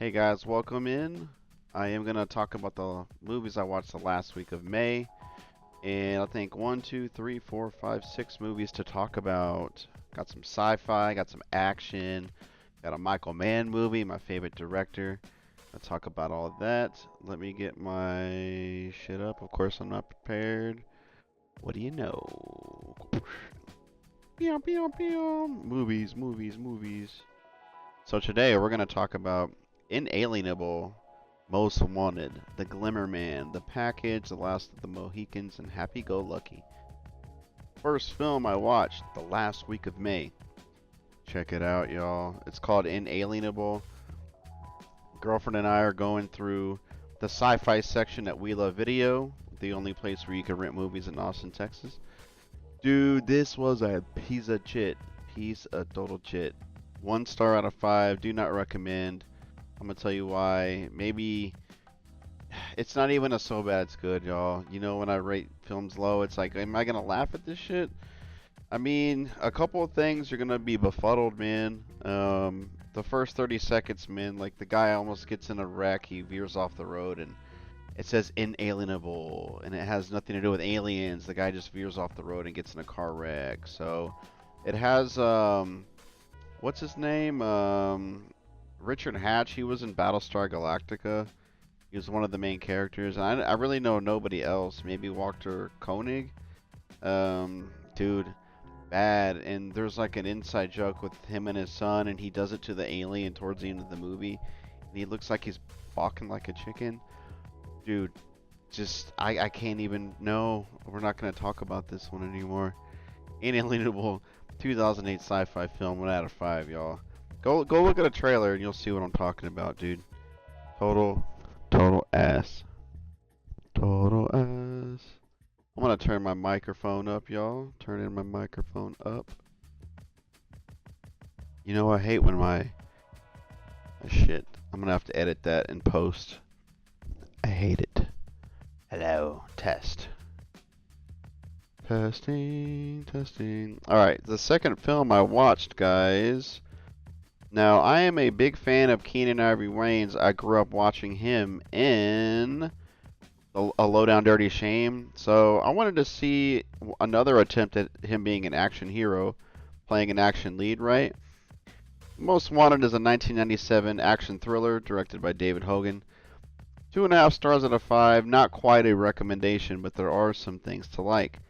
Hey guys, welcome in. I am going to talk about the movies I watched the last week of May. And I think 6 movies to talk about. Got some sci-fi, got some action, got a Michael Mann movie, my favorite director. I'll talk about all of that. Let me get my shit up. Of course, I'm not prepared. What do you know? Pew, pew, pew. Movies, movies, movies. So today we're going to talk about Inalienable, Most Wanted, The Glimmer Man, The Package, The Last of the Mohicans, and Happy Go Lucky. First film I watched the last week of May. Check it out, y'all. It's called Inalienable. Girlfriend and I are going through the sci-fi section at We Love Video, the only place where you can rent movies in Austin, Texas. Dude, this was a piece of shit. Piece of total shit. 1 star out of 5. Do not recommend. I'm gonna tell you why. Maybe it's not even a so bad it's good, y'all. You know, when I rate films low, it's like, am I gonna laugh at this shit? I mean, a couple of things you're gonna be befuddled, man. The first 30 seconds, man, like the guy almost gets in a wreck, he veers off the road, and it says inalienable, and it has nothing to do with aliens. The guy just veers off the road and gets in a car wreck. So it has what's his name? Richard Hatch. He was in Battlestar Galactica. He was one of the main characters. And I really know nobody else. Maybe Walter Koenig. Dude, bad. And there's like an inside joke with him and his son, and he does it to the alien towards the end of the movie. And he looks like he's balking like a chicken. Dude, just, I can't even, no, we're not going to talk about this one anymore. Inalienable 2008 sci-fi film, 1 out of 5, y'all. Go look at a trailer and you'll see what I'm talking about, dude. Total ass. Total ass. I'm gonna turn my microphone up, y'all. Turning my microphone up. You know, I hate when shit. I'm gonna have to edit that in post. I hate it. Hello, test. Testing. Alright, the second film I watched, guys. Now, I am a big fan of Keenen Ivory Wayans. I grew up watching him in A Low Down Dirty Shame. So I wanted to see another attempt at him being an action hero, playing an action lead, right? Most Wanted is a 1997 action thriller directed by David Hogan. 2.5 stars out of 5. Not quite a recommendation, but there are some things to like.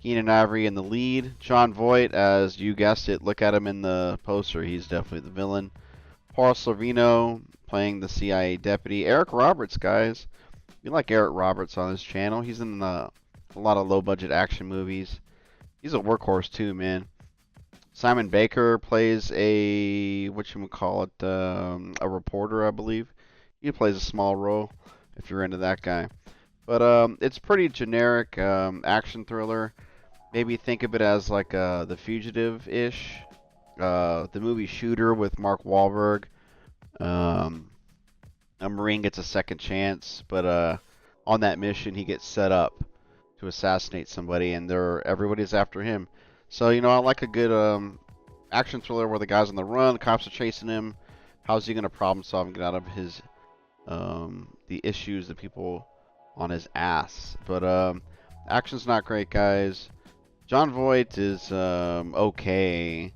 Keenen Ivory in the lead. Jon Voight, as you guessed it, look at him in the poster. He's definitely the villain. Paul Sorvino playing the CIA deputy. Eric Roberts, guys. You like Eric Roberts on this channel. He's in a lot of low-budget action movies. He's a workhorse too, man. Simon Baker plays a, a reporter, I believe. He plays a small role if you're into that guy. But it's pretty generic action thriller. Maybe think of it as like The Fugitive-ish. The movie Shooter with Mark Wahlberg. A Marine gets a second chance, but on that mission he gets set up to assassinate somebody, and everybody's after him. So, you know, I like a good action thriller where the guy's on the run, the cops are chasing him. How's he going to problem solve and get out of his the issues, the people on his ass? But action's not great, guys. Jon Voight is okay.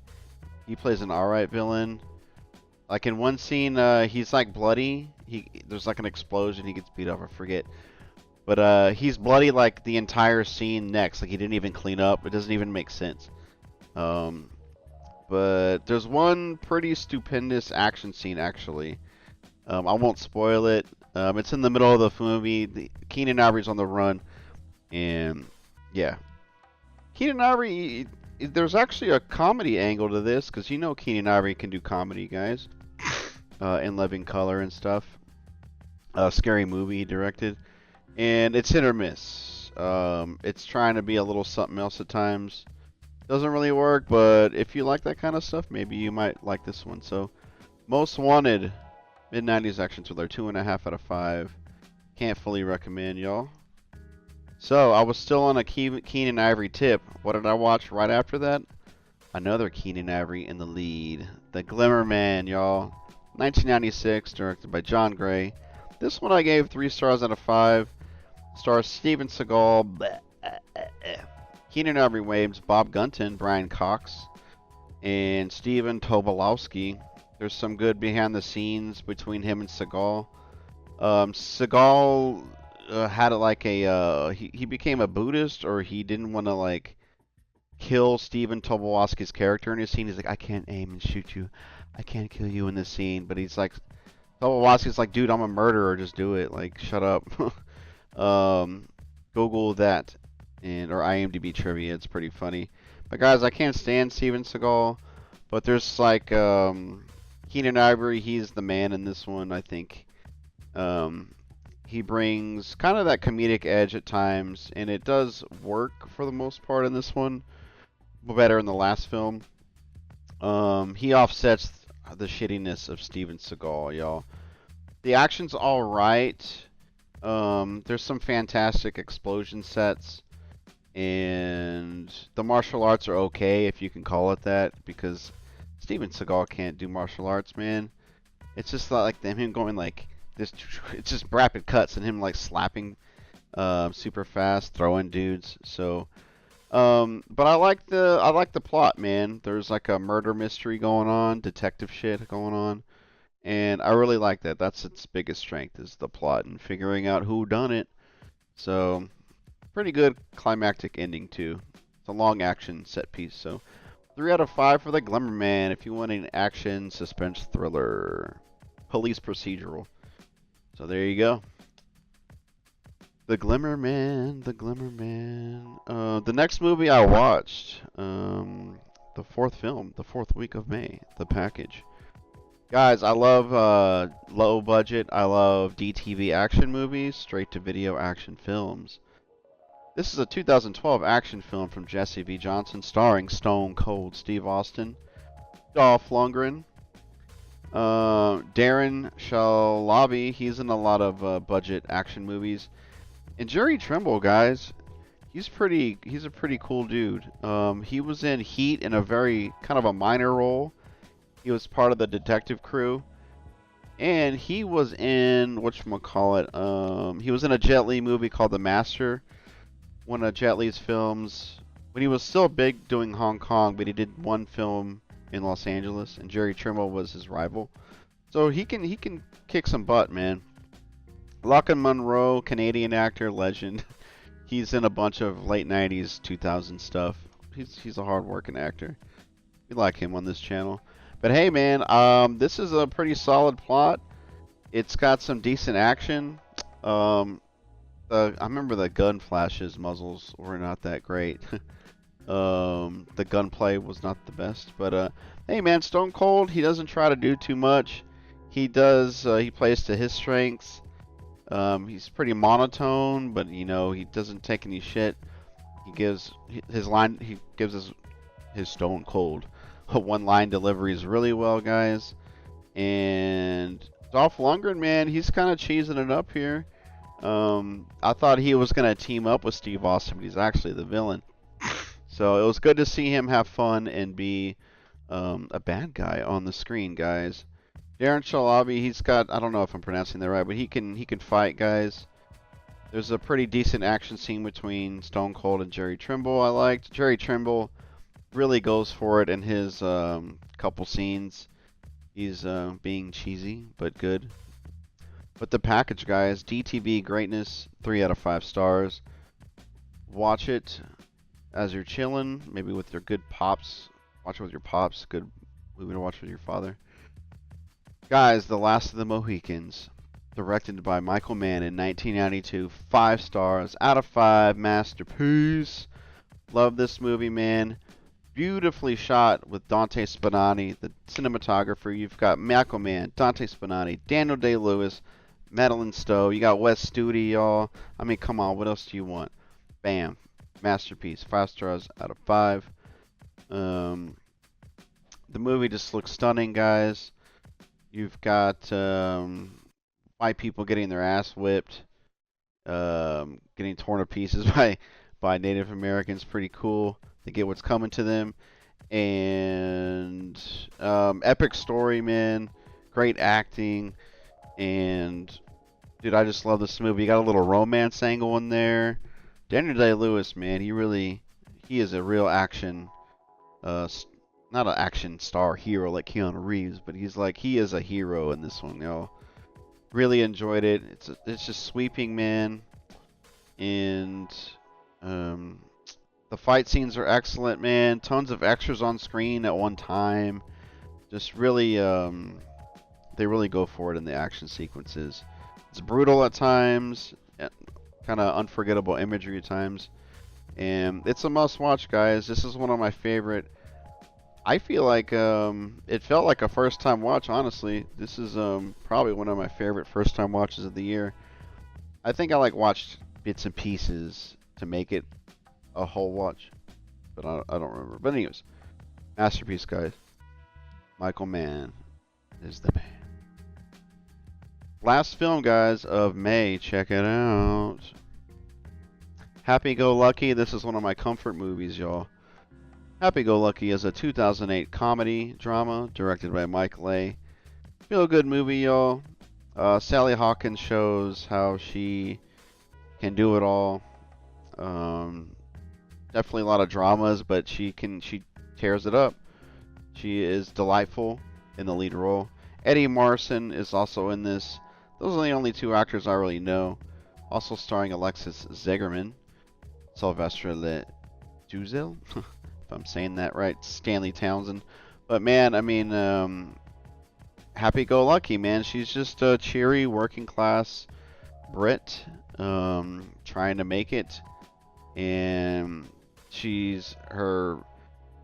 He plays an alright villain. Like in one scene, he's like bloody. There's like an explosion. He gets beat up. I forget. But he's bloody like the entire scene next. Like he didn't even clean up. It doesn't even make sense. But there's one pretty stupendous action scene actually. I won't spoil it. It's in the middle of the movie. Keenen Ivory's on the run, and yeah. Keenen Ivory, there's actually a comedy angle to this, because you know Keenen Ivory can do comedy, guys. In Living Color and stuff. Scary Movie he directed. And it's hit or miss. It's trying to be a little something else at times. Doesn't really work, but if you like that kind of stuff, maybe you might like this one. So, Most Wanted, mid-90s action thriller, 2.5 out of 5. Can't fully recommend, y'all. So, I was still on a Keenen Ivory tip. What did I watch right after that? Another Keenen Ivory in the lead. The Glimmer Man, y'all. 1996, directed by John Gray. This one I gave 3 stars out of 5. Stars Steven Seagal, Keenan Ivory Wayans, Bob Gunton, Brian Cox, and Steven Tobolowsky. There's some good behind the scenes between him and Seagal. Seagal had like a he became a Buddhist, or he didn't want to like kill Steven Tobolowsky's character in his scene. He's like, I can't aim and shoot you, I can't kill you in this scene. But he's like, Tobolowsky's like, dude, I'm a murderer, just do it. Like, shut up. Google that, or IMDb trivia. It's pretty funny. But guys, I can't stand Steven Seagal. But there's like Keenan Ivory. He's the man in this one, I think. He brings kind of that comedic edge at times, and it does work for the most part in this one. Better in the last film. He offsets the shittiness of Steven Seagal, y'all. The action's alright. There's some fantastic explosion sets, and the martial arts are okay, if you can call it that, because Steven Seagal can't do martial arts, man. It's just like him going like this. It's just rapid cuts and him like slapping super fast, throwing dudes. So, but I like the plot, man. There's like a murder mystery going on, detective shit going on. And I really like that. That's its biggest strength, is the plot and figuring out who done it. So, pretty good climactic ending too. It's a long action set piece. So, 3 out of 5 for The Glimmer Man. If you want an action suspense thriller, police procedural. So there you go. The Glimmer Man. The Glimmer Man. The next movie I watched, the 4th film, the 4th week of May, The Package. Guys, I love low budget. I love DTV action movies, straight to video action films. This is a 2012 action film from Jesse V. Johnson, starring Stone Cold Steve Austin, Dolph Lundgren, Darren Shalabi. He's in a lot of budget action movies, and Jerry Trimble, guys. He's a pretty cool dude. He was in Heat in a very kind of a minor role. He was part of the detective crew, and he was in whatchamacallit. He was in a Jet Li movie called The Master, one of Jet Li's films when he was still big doing Hong Kong, but he did one film in Los Angeles, and Jerry Trimble was his rival. So he can kick some butt, man. Lachlan Monroe, Canadian actor, legend. He's in a bunch of late 90s, 2000 stuff. He's a hard-working actor. We like him on this channel. But hey, man, this is a pretty solid plot. It's got some decent action. I remember the gun flashes, muzzles were not that great. The gunplay was not the best. But hey, man, Stone Cold, he doesn't try to do too much. He does. He plays to his strengths. He's pretty monotone, but you know, he doesn't take any shit. He gives his line. He gives his Stone Cold one-line deliveries really well, guys. And Dolph Lundgren, man, he's kind of cheesing it up here. I thought he was gonna team up with Steve Austin, but he's actually the villain. So it was good to see him have fun and be a bad guy on the screen, guys. Darren Shalabi, he's got, I don't know if I'm pronouncing that right, but he can fight, guys. There's a pretty decent action scene between Stone Cold and Jerry Trimble. I liked Jerry Trimble. Really goes for it in his couple scenes. He's being cheesy but good. But The Package, guys, DTV greatness, 3 out of 5 stars. Watch it as you're chilling, maybe with your good pops. Watch it with your pops. Good movie to watch with your father. Guys, The Last of the Mohicans, directed by Michael Mann in 1992, 5 stars out of 5. Masterpiece. Love this movie, man. Beautifully shot with Dante Spinani, the cinematographer. You've got Michael Mann, Dante Spinani, Daniel Day-Lewis, Madeline Stowe. You got Wes Studi, y'all. I mean, come on, what else do you want? Bam. Masterpiece. 5 stars out of 5. The movie just looks stunning, guys. You've got white people getting their ass whipped, getting torn to pieces by Native Americans. Pretty cool. They get what's coming to them. And epic story, man. great acting, and dude, I just love this movie. You got a little romance angle in there. Daniel Day-Lewis, man, he is a real action, not an action star hero like Keanu Reeves, but he is a hero in this one, yo. Really enjoyed it. It's just sweeping, man, and um, the fight scenes are excellent, man. Tons of extras on screen at one time. Just really, they really go for it in the action sequences. It's brutal at times, kind of unforgettable imagery at times, and it's a must-watch, guys. This is one of my favorite. I feel like it felt like a first-time watch, honestly. This is probably one of my favorite first-time watches of the year. I think I watched bits and pieces to make it a whole watch, but I don't remember. But anyways, masterpiece, guys. Michael Mann is the man. Last film, guys, of May. Check it out. Happy Go Lucky. This is one of my comfort movies, y'all. Happy Go Lucky is a 2008 comedy drama directed by Mike Leigh. Feel good movie, y'all. Sally Hawkins shows how she can do it all. Definitely a lot of dramas, but she tears it up. She is delightful in the lead role. Eddie Marsan is also in this. Those are the only two actors I really know. Also starring Alexis Zegerman, Sylvester LeDouzel, if I'm saying that right, Stanley Townsend. But man, I mean, Happy Go Lucky, man. She's just a cheery working class Brit, trying to make it, and her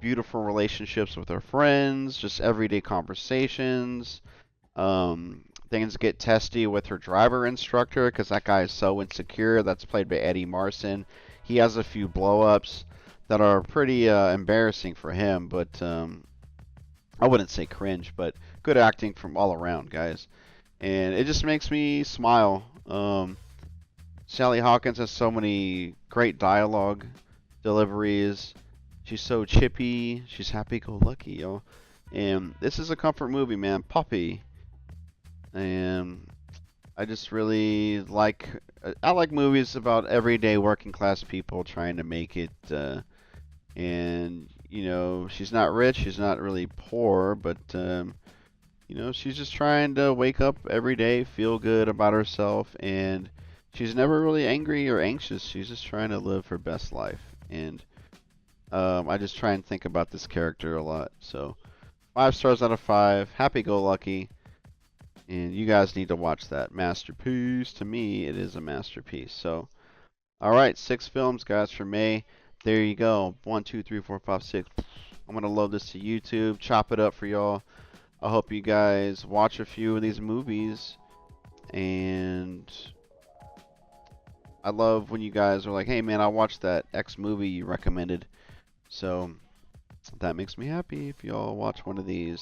beautiful relationships with her friends, just everyday conversations. Things get testy with her driver instructor because that guy is so insecure. That's played by Eddie Marsan. He has a few blow-ups that are pretty embarrassing for him, but I wouldn't say cringe, but good acting from all around, guys. And it just makes me smile. Sally Hawkins has so many great dialogue deliveries. She's so chippy. She's happy-go-lucky, yo. And this is a comfort movie, man. Poppy. And I just really like. I like movies about everyday working class people trying to make it. And you know, she's not rich. She's not really poor, but you know, she's just trying to wake up every day, feel good about herself, and she's never really angry or anxious. She's just trying to live her best life. And I just try and think about this character a lot. So 5 stars out of 5. Happy Go Lucky. And you guys need to watch that. Masterpiece. To me, it is a masterpiece. So, alright, 6 films, guys, for May. There you go. 1, 2, 3, 4, 5, 6. I'm going to load this to YouTube, chop it up for y'all. I hope you guys watch a few of these movies. And I love when you guys are like, hey, man, I watched that X movie you recommended. So, that makes me happy if y'all watch one of these.